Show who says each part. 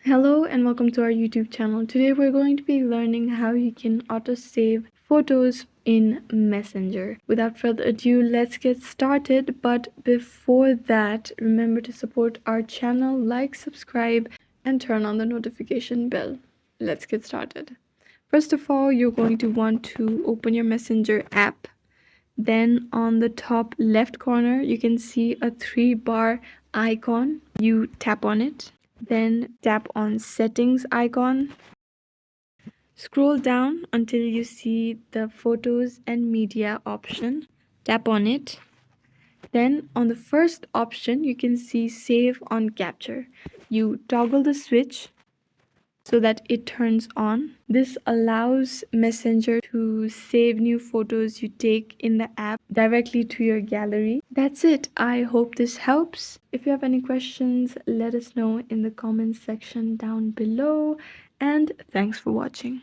Speaker 1: Hello and welcome to our YouTube channel. Today we're going to be learning how you can auto-save photos in Messenger. Without further ado, let's get started. But before that, remember to support our channel, like, subscribe, and turn on the notification bell. Let's get started. First of all, you're going to want to open your Messenger app. Then on the top left corner, you can see a 3-bar icon. You tap on it. Then tap on settings icon. Scroll down until you see the photos and media option. Tap on it. Then on the first option, you can see save on capture. You toggle the switch so that it turns on. This allows Messenger to save new photos you take in the app directly to your gallery. That's it. I hope this helps. If you have any questions, let us know in the comments section down below. And thanks for watching.